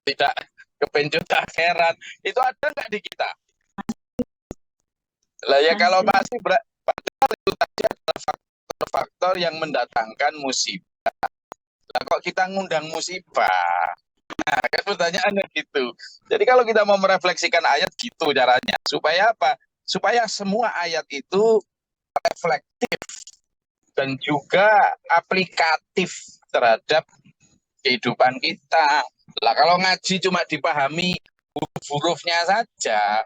tidak kepencut akhirat. Itu ada nggak di kita? Lah ya kalau masih padahal itu tadi adalah faktor-faktor yang mendatangkan musibah. Lah kok kita ngundang musibah? Nah, kan pertanyaannya gitu. Jadi kalau kita mau merefleksikan ayat gitu caranya. Supaya apa? Supaya semua ayat itu reflektif dan juga aplikatif terhadap kehidupan kita. Lah kalau ngaji cuma dipahami huruf-hurufnya saja,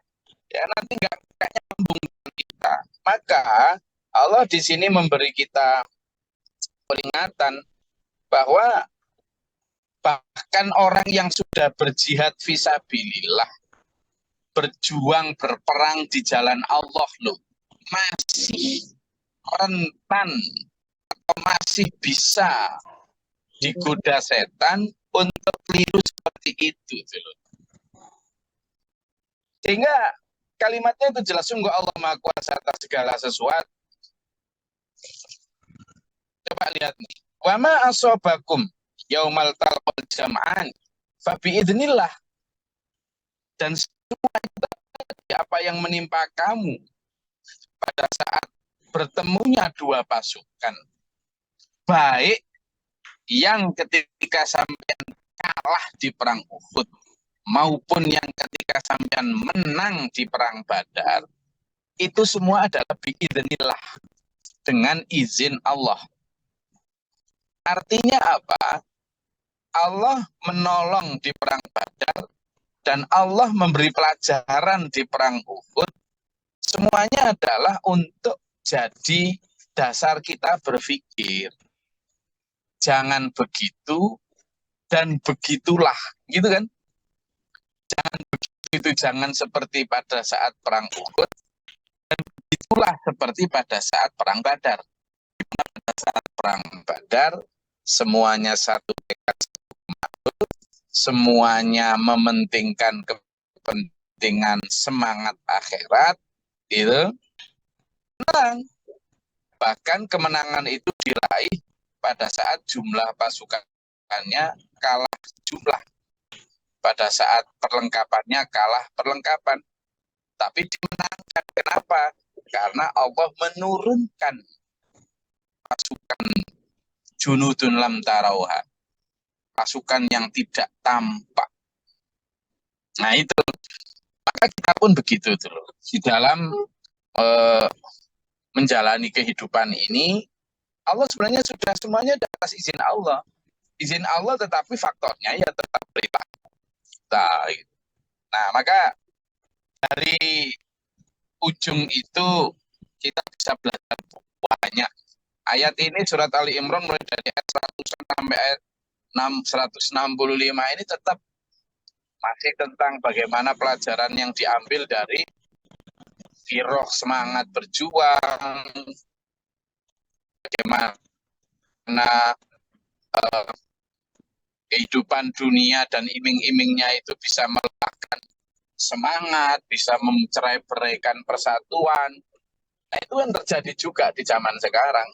ya nanti nggak nyambung dengan kita. Maka Allah di sini memberi kita peringatan bahwa bahkan orang yang sudah berjihad fisabilillah, berjuang berperang di jalan Allah loh, masih rentan atau masih bisa digoda setan untuk keliru seperti itu loh. Sehingga kalimatnya itu jelas, sungguh Allah Maha Kuasa atas segala sesuatu. Coba lihat nih. Wa ma asobakum yaumal talqal jam'an fa biidznillah. Dan semua apa yang menimpa kamu pada saat bertemunya dua pasukan, baik yang ketika sampean kalah di perang Uhud maupun yang ketika sampean menang di perang Badar, itu semua adalah biidznillah, dengan izin Allah. Artinya apa? Allah menolong di perang Badar dan Allah memberi pelajaran di perang Uhud. Semuanya adalah untuk jadi dasar kita berpikir. Jangan begitu dan begitulah, gitu kan? Jangan begitu, jangan seperti pada saat perang Uhud, dan begitulah seperti pada saat perang Badar. Pada saat perang Badar, semuanya satu tekad, semuanya mementingkan kepentingan semangat akhirat, itu menang. Bahkan kemenangan itu diraih pada saat jumlah pasukannya kalah jumlah, pada saat perlengkapannya kalah perlengkapan, tapi dimenangkan. Kenapa? Karena Allah menurunkan pasukan junudun lam tarauha, pasukan yang tidak tampak. Nah itu, maka kita pun begitu dulu di dalam menjalani kehidupan ini. Allah sebenarnya sudah semuanya atas izin Allah. Izin Allah, tetapi faktornya ya tetap perilaku kita. Nah, maka dari ujung itu kita bisa belajar banyak. Ayat ini surat Ali Imran mulai dari ayat 100 sampai ayat 165 ini tetap masih tentang bagaimana pelajaran yang diambil dari giroh semangat berjuang, bagaimana kehidupan dunia dan iming-imingnya itu bisa melemahkan semangat, bisa mencerai-beraikan persatuan. Nah, itu yang terjadi juga di zaman sekarang.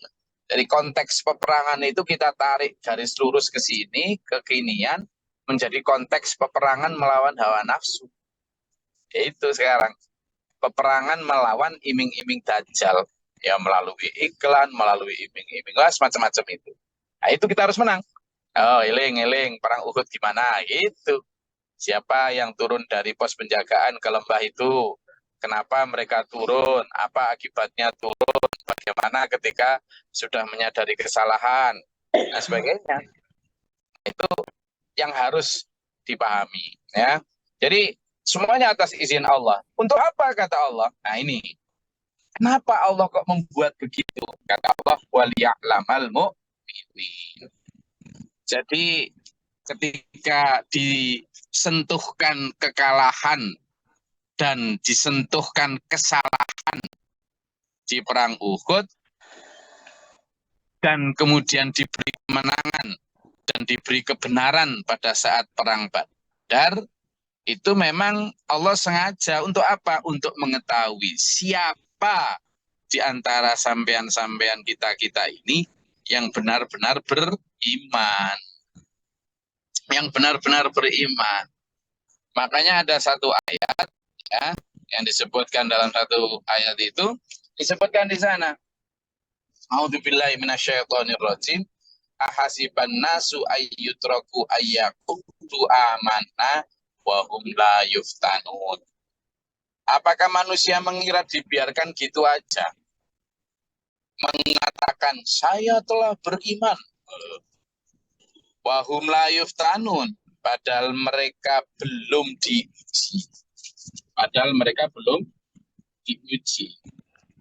Dari konteks peperangan itu kita tarik garis lurus ke sini, kekinian, menjadi konteks peperangan melawan hawa nafsu. Yaitu sekarang peperangan melawan iming-iming dajjal, ya melalui iklan, melalui iming-iming, semacam-macam itu. Nah, itu kita harus menang. Oh, eling perang Uhud gimana? Itu siapa yang turun dari pos penjagaan ke lembah itu? Kenapa mereka turun? Apa akibatnya turun? Bagaimana ketika sudah menyadari kesalahan? Dan sebagainya. Itu yang harus dipahami, ya. Jadi semuanya atas izin Allah. Untuk apa kata Allah? Nah ini, kenapa Allah kok membuat begitu? Kata Allah, waliya'lamal mu'minin. Jadi ketika disentuhkan kekalahan dan disentuhkan kesalahan di perang Uhud, dan kemudian diberi kemenangan dan diberi kebenaran pada saat perang Badar, itu memang Allah sengaja untuk apa? Untuk mengetahui siapa di antara sampean-sampean kita ini yang benar-benar beriman. Yang benar-benar beriman. Makanya ada satu ayat ya yang disebutkan dalam satu ayat itu disebutkan di sana. A'udzubillahi minasyaitonirrajim. Ahasiban nasu ayyutraku ayyaqutu amanna wa hum la yuftanun. Apakah manusia mengira dibiarkan gitu aja? Mengatakan saya telah beriman. Wa hum la yuftanun. Padahal mereka belum diuji. Padahal mereka belum diuji.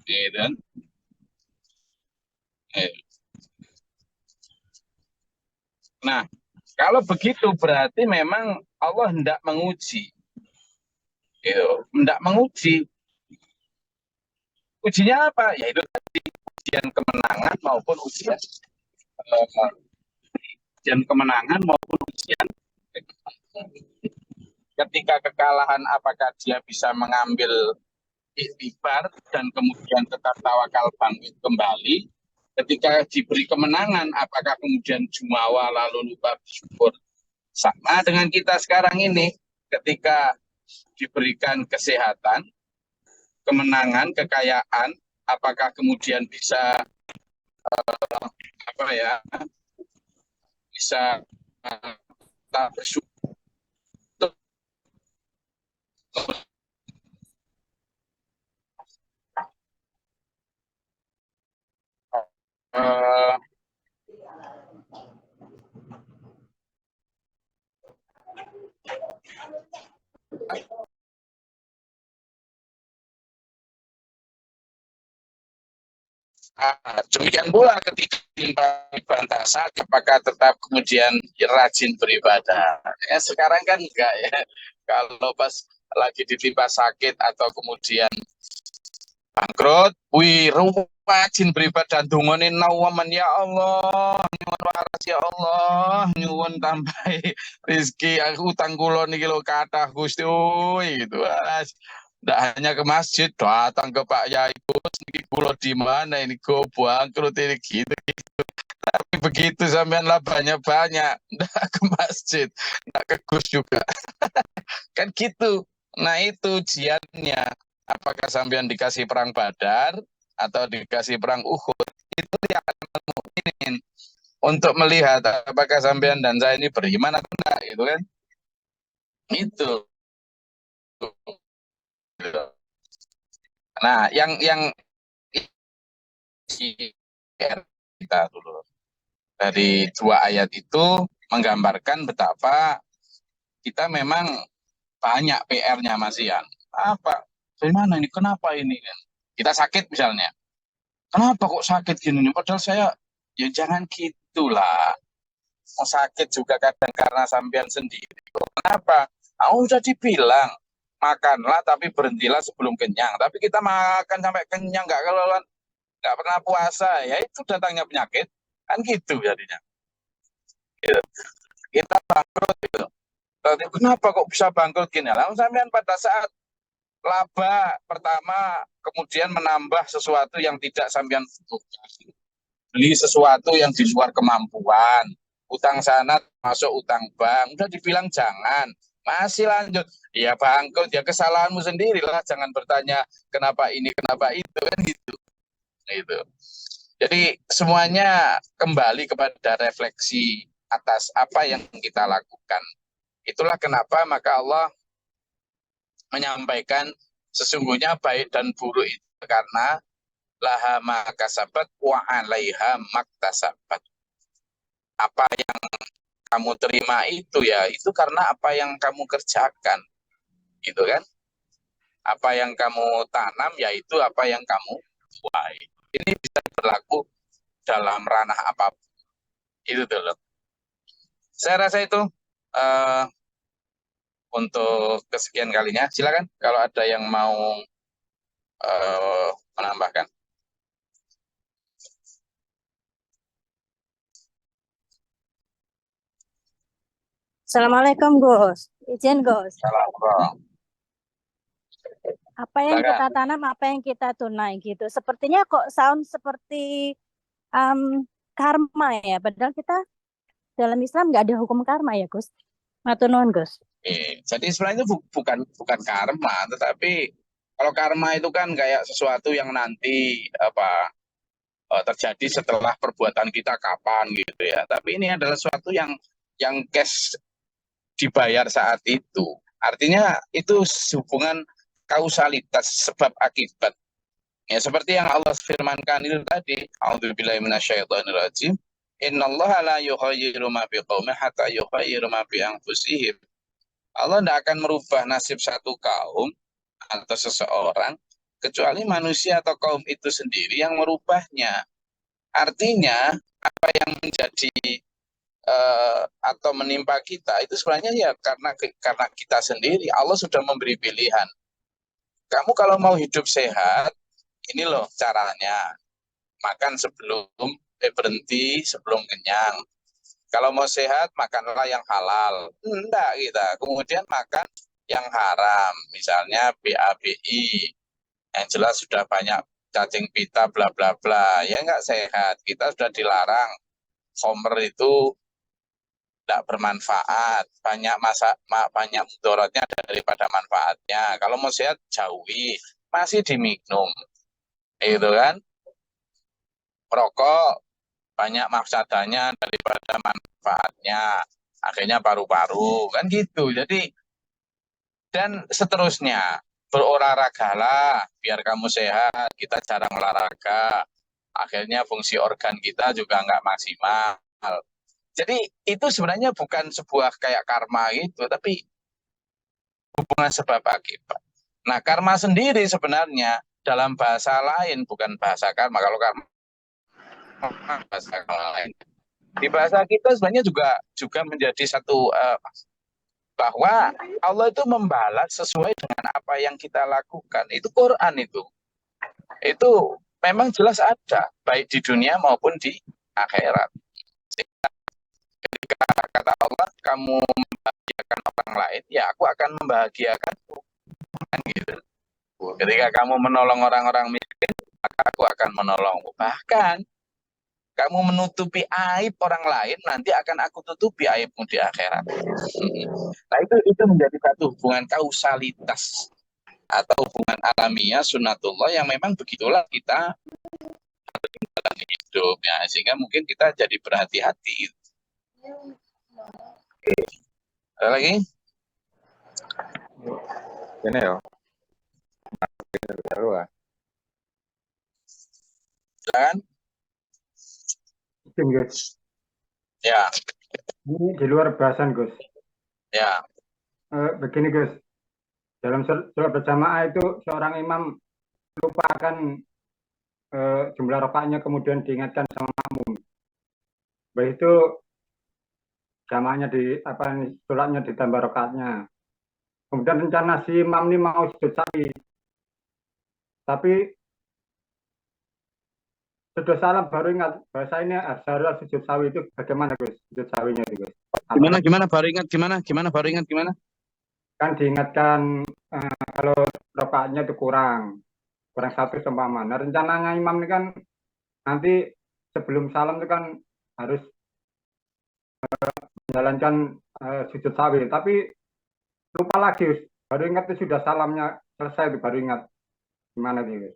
Gitu kan? Nah, kalau begitu berarti memang Allah hendak menguji. Gitu. Hendak menguji. Ujinya apa? Yaitu ujian kemenangan maupun ujian kemenangan maupun ujian ketika kekalahan apakah dia bisa mengambil ikhtibar dan kemudian tetap tawakal bangkit kembali. Ketika diberi kemenangan apakah kemudian jumawa lalu lupa bersyukur. Sama dengan kita sekarang ini ketika diberikan kesehatan, kemenangan, kekayaan, apakah kemudian bisa apa ya bisa tak bersyukur. Uh, Demikian pula ketika dibantah sakit, apakah tetap kemudian rajin beribadah? Ya, sekarang kan enggak ya. Kalau pas lagi ditimpa sakit atau kemudian bangkrut, wih, rajin beribadah, dungonin nawaman ya Allah, nyuwun waras ya Allah, nyuwun tambahi rezeki, aku utang kula niki lho kathah Gusti, gitu. Tidak hanya ke masjid, datang ke Pak Yai, Gus, niki kula di mana ini go bangkrut ini gitu. Tapi begitu sampean lah banyak-banyak, tidak ke masjid, tidak ke Gus juga. Kan gitu. Nah itu ujiannya. Apakah sampean dikasih perang Badar atau dikasih perang Uhud? Itu yang mungkin untuk melihat apakah sampean dan saya ini beriman atau enggak, gitu kan? Itu. Nah, yang kita dulu dari dua ayat itu menggambarkan betapa kita memang banyak PR-nya Mas Ian. Apa? Gimana ini? Kenapa ini kan? Kita sakit misalnya. Kenapa kok sakit gini? Padahal saya ya jangan gitulah. Mau sakit juga kadang karena sampean sendiri. Kenapa? Aku udah dibilang makanlah tapi berhentilah sebelum kenyang. Tapi kita makan sampai kenyang nggak kelelahan, nggak pernah puasa, ya itu datangnya penyakit. Kan gitu jadinya. Gitu. Kita bangkrut gitu. Kenapa kok bisa bangkrut gini? Lalu sampean pada saat laba pertama kemudian menambah sesuatu yang tidak sampean butuhkan. Beli sesuatu yang di luar kemampuan. Utang sana masuk utang bank. Udah dibilang jangan. Masih lanjut. Ya bangkrut, ya kesalahanmu sendiri lah. Jangan bertanya kenapa ini, kenapa itu. Kan gitu. Gitu. Jadi semuanya kembali kepada refleksi atas apa yang kita lakukan. Itulah kenapa maka Allah menyampaikan sesungguhnya baik dan buruk itu karena laha makasabat wa 'alaiha maktasabat. Apa yang kamu terima itu ya, itu karena apa yang kamu kerjakan. Gitu kan? Apa yang kamu tanam ya itu apa yang kamu tuai. Ini bisa berlaku dalam ranah apapun. Itu dulu. Saya rasa itu uh, untuk kesekian kalinya. Silakan kalau ada yang mau menambahkan. Assalamualaikum Gus. Izin Gus. Salam. Apa yang kita tanam, apa yang kita tunai gitu. Sepertinya kok sound seperti karma ya. Padahal kita dalam Islam nggak ada hukum karma ya Gus. Matur nuwun, Gus. Jadi sebenarnya itu bukan karma, tetapi kalau karma itu kan kayak sesuatu yang nanti terjadi setelah perbuatan kita kapan gitu ya. Tapi ini adalah sesuatu yang cash dibayar saat itu. Artinya itu hubungan kausalitas sebab akibat. Ya seperti yang Allah firmankan itu tadi, A'udzubillahi minasyaitonirrajim. Innallaha la yughayyiru ma biqaumin hatta yughayyiru ma bi anfusihim. Allah tidak akan merubah nasib satu kaum atau seseorang kecuali manusia atau kaum itu sendiri yang merubahnya. Artinya apa yang menjadi atau menimpa kita itu sebenarnya ya karena kita sendiri. Allah sudah memberi pilihan. Kamu kalau mau hidup sehat, ini loh caranya. Makan sebelum berhenti sebelum kenyang. Kalau mau sehat, makanlah yang halal. Enggak kita. Kemudian makan yang haram. Misalnya BABI. Yang jelas sudah banyak cacing pita, bla bla bla. Ya enggak sehat. Kita sudah dilarang. Homer itu tidak bermanfaat. Banyak mudaratnya daripada manfaatnya. Kalau mau sehat, jauhi. Masih diminum. Itu kan. Merokok banyak mafsadanya daripada manfaatnya. Akhirnya paru-paru kan gitu. Jadi dan seterusnya, berolahragalah biar kamu sehat. Kita jarang olahraga, akhirnya fungsi organ kita juga nggak maksimal. Jadi itu sebenarnya bukan sebuah kayak karma itu, tapi hubungan sebab akibat. Nah, karma sendiri sebenarnya dalam bahasa lain, bukan bahasa karma. Kalau karma bahasa lain. Di bahasa kita sebenarnya juga menjadi satu bahwa Allah itu membalas sesuai dengan apa yang kita lakukan. Itu Quran itu. Itu memang jelas ada baik di dunia maupun di akhirat. Ketika kata Allah, kamu membahagiakan orang lain, ya aku akan membahagiakanmu. Gitu. Ketika kamu menolong orang-orang miskin, maka aku akan menolongmu. Bahkan kamu menutupi aib orang lain, nanti akan aku tutupi aibmu di akhirat. Nah itu menjadi satu hubungan kausalitas atau hubungan alamiah sunnatullah yang memang begitulah kita dalam hidup ya, sehingga mungkin kita jadi berhati-hati. Ada lagi? Ini ya. Silakan. Gus. Ya. Ini di luar bahasan, Gus. Ya. Begini, Gus. Dalam sholat berjamaah itu seorang imam lupa akan jumlah rakaatnya, kemudian diingatkan sama makmum. Baik itu jamaahnya sholatnya ditambah rakaatnya. Kemudian rencana si imam ini mau sujud sawi. Tapi sudah salam baru ingat bahasa ini harus sujud sawi. Itu bagaimana, Gus? Sujud sawinya itu, Gus. Gimana baru ingat gimana? Kan diingatkan kalau rakaatnya itu kurang satu seumpama. Nah, rencananya imam ini kan nanti sebelum salam itu kan harus menjalankan sujud sawi, tapi lupa lagi, baru ingat itu sudah salamnya selesai, itu baru ingat. Gimana gitu?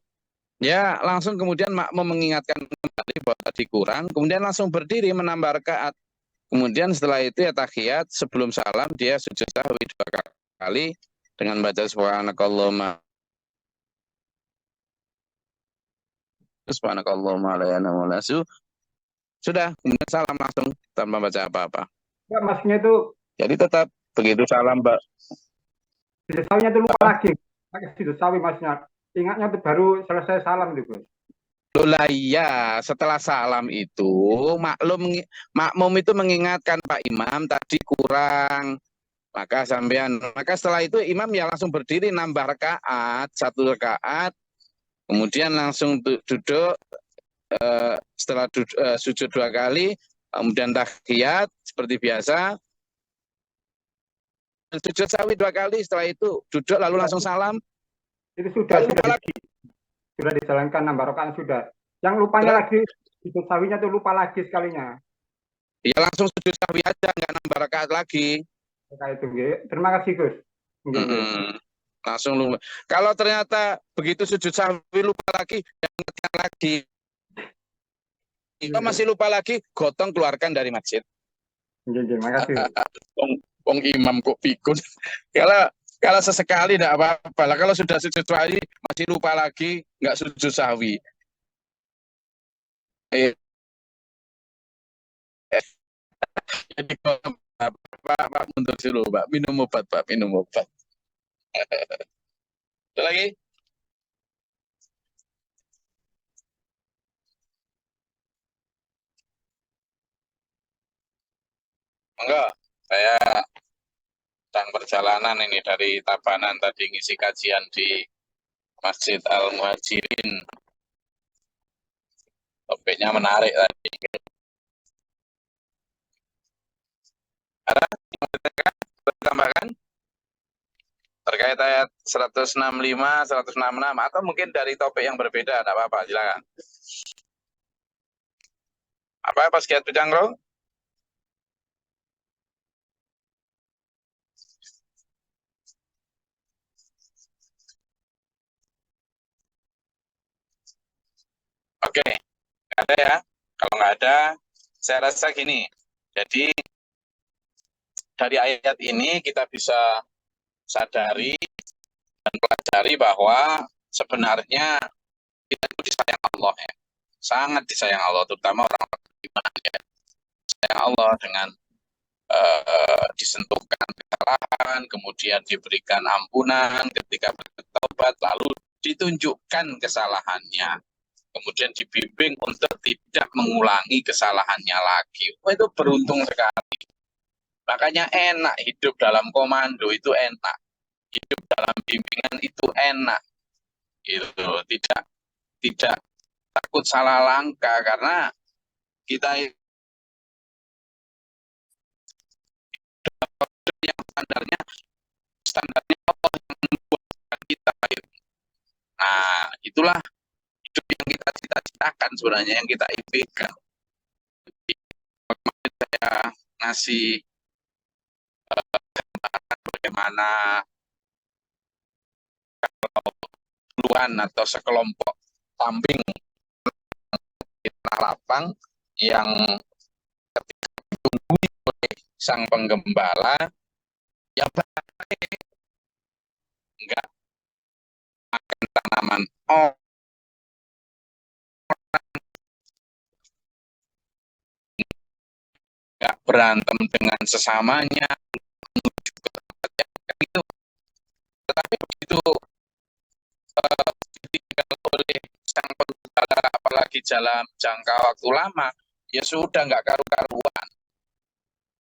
Ya, langsung kemudian makmum mengingatkan kembali bahwa tadi kurang, kemudian langsung berdiri menambah rakaat. Kemudian setelah itu ya tahiyat, sebelum salam dia sujud sahwi 2 kali dengan baca subhanakallahumma la ilaha illa anta. Sudah, kemudian salam langsung tanpa baca apa-apa. Ya, maksudnya itu jadi tetap begitu salam, Mbak. Sujud sawinya itu lupa lagi. Sujud sawi maksudnya. Ingatnya itu baru selesai salam itu, Gus. Lah iya, setelah salam itu makmum itu mengingatkan Pak Imam tadi kurang. Maka setelah itu imam ya langsung berdiri nambah rakaat, 1 rakaat. Kemudian langsung duduk setelah sujud 2 kali, kemudian tahiyat seperti biasa. Sujud sawi 2 kali, setelah itu duduk lalu langsung salam. Itu sudah dijalankan nambah rakaat sudah. Yang lupanya lagi sujud sawinya tuh lupa lagi sekalinya. Ya langsung sujud sawi aja, nggak nambah rakaat lagi. Itu nggih. Terima kasih Gus. Nggih, nggih. Langsung lupa. Kalau ternyata begitu sujud sahwi lupa lagi, yang lagi. Kalau masih lupa lagi, gotong keluarkan dari masjid. Nggih, nggih. Makasih. Wong imam kok pikun. Kalau sesekali tidak apa-apa. Lah kalau sudah sujud sahwi masih lupa lagi, nggak sujud sahwi. Jadi Pak mundur dulu, Pak. Minum obat, Pak. Minum obat. Ada lagi? Enggak. Saya sedang perjalanan ini dari Tabanan tadi ngisi kajian di Masjid Al-Muhajirin. Topiknya menarik tadi. Ada yang ditambahkan terkait ayat 165, 166 atau mungkin dari topik yang berbeda, tidak apa-apa, silakan. Apa Pak Sekiat Pujangro? Oke, nggak ada ya. Kalau nggak ada, saya rasa gini. Jadi dari ayat ini kita bisa sadari dan pelajari bahwa sebenarnya kita itu disayang Allah ya. Sangat disayang Allah, terutama orang-orang beriman ya. Disayang Allah dengan disentuhkan kesalahan, kemudian diberikan ampunan ketika bertobat, lalu ditunjukkan kesalahannya. Kemudian dibimbing untuk tidak mengulangi kesalahannya lagi. Oh, itu beruntung sekali. Makanya enak hidup dalam komando itu enak. Hidup dalam bimbingan itu enak. Itu tidak takut salah langkah karena kita yang standarnya Allah yang membuat kita. Nah, itulah hidup yang kita cita-citakan sebenarnya, yang kita impikan. Saya ngasih bagaimana puluhan atau sekelompok kambing di lapang yang ketika ditunggu oleh sang penggembala, ya baik, enggak makan tanaman enggak berantem dengan sesamanya, menuju ke tempat yang itu. Tetapi begitu ditinggal oleh sang penggembala, apalagi dalam jangka waktu lama, ya sudah nggak karu-karuan.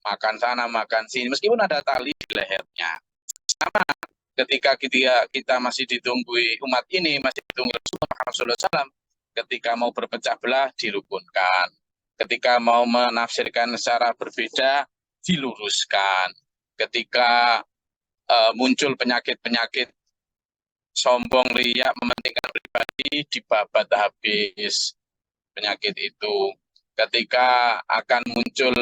Makan sana, makan sini, meskipun ada tali di lehernya. Sama ketika kita masih ditunggu umat ini, masih ditunggu Rasulullah SAW, ketika mau berpecah belah, dirukunkan. Ketika mau menafsirkan secara berbeda, diluruskan. Ketika muncul penyakit-penyakit sombong, riak, mementingkan pribadi, dibabat habis penyakit itu. Ketika akan muncul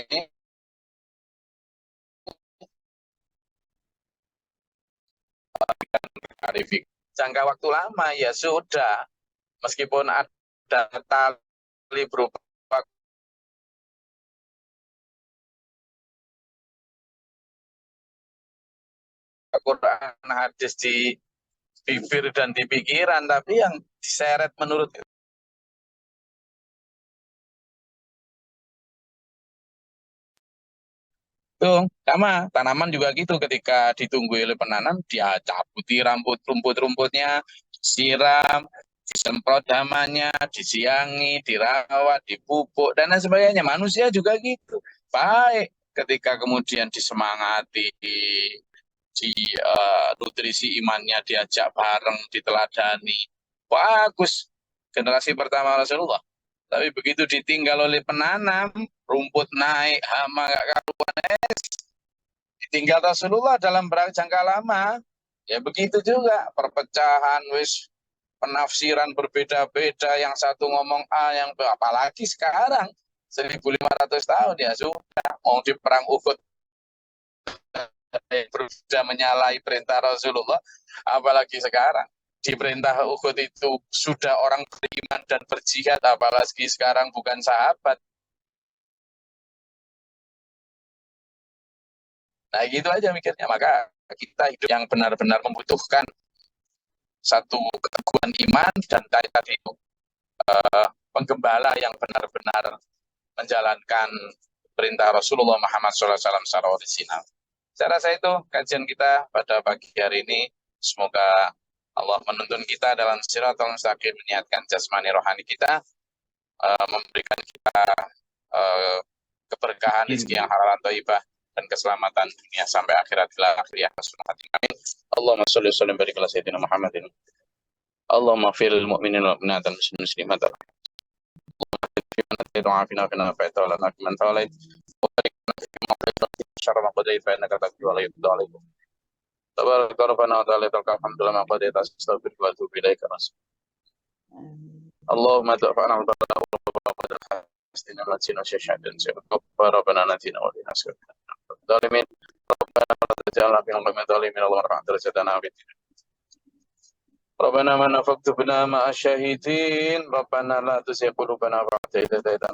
ini jangka waktu lama, ya sudah, meskipun ada tali berupa Quran, hadis di bibir dan di pikiran, tapi yang diseret menurut itu sama tanaman juga gitu, ketika ditunggu oleh penanam dia cabuti rumput-rumputnya, siram, disemprot hamannya, disiangi, dirawat, dipupuk dan lain sebagainya. Manusia juga gitu, baik ketika kemudian disemangati, di nutrisi imannya diajak bareng, diteladani, bagus generasi pertama Rasulullah. Tapi begitu ditinggal oleh penanam, rumput naik, hama gak karuan, ditinggal Rasulullah dalam jangka lama, ya begitu juga perpecahan, wis penafsiran berbeda-beda, yang satu ngomong A, yang B, apalagi sekarang 1500 tahun ya sudah mau di perang Uhud berusaha menyalahi perintah Rasulullah, apalagi sekarang di perintah Uhud itu sudah orang beriman dan berjihad, apalagi sekarang bukan sahabat. Nah gitu aja mikirnya. Maka kita hidup yang benar-benar membutuhkan satu keteguhan iman dan tadi itu penggembala yang benar-benar menjalankan perintah Rasulullah Muhammad SAW secara orisinal. Saya rasa itu kajian kita pada pagi hari ini. Semoga Allah menuntun kita dalam siratal mustaqim, meniatkan jasmani rohani kita, memberikan kita keberkahan rezeki yang halal dan thayyibah dan keselamatan dunia sampai akhirat akhir. Amin. Allahumma sholli wa sallim barik ala sayyidina Muhammadin. Allahumma fil mu'minin wal mu'minat wal muslimin wal وعافنا فينا عافيت ولا ناكل من توليت وبارك لنا فيما قضيت شر ما قضيت فإنك تقضي ولا يقضى عليك تبارك ربنا وتعالى الحمد لله ما قضيت أستغفرك وأتوب إليك اللهم ادفعنا البلاء وقد حسنا نسينا شيئا ربنا نتينا ولنا سكتنا الظالمين ربنا لا تجعلنا في قوم الظالمين اللهم ارفع درجتنا بالدين ربنا من أفقت بنا مع الشهيدين ربنا لا تزغ قلوبنا بعد إذ هديتنا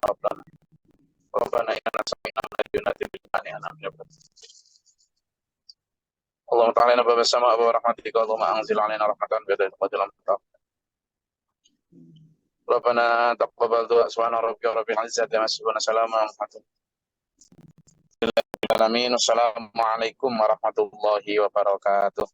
ربنا إننا سمعنا مناديا ينادي بالإيمان أن آمنوا اللهم تعالى علينا باب السماء برحمتك اللهم أنزل علينا رحمة بيدك قدر المطاف ربنا تقبل دعاء سبحان ربك رب العزة عما يصفون سلام على المرسلين والسلام عليكم ورحمة الله وبركاته.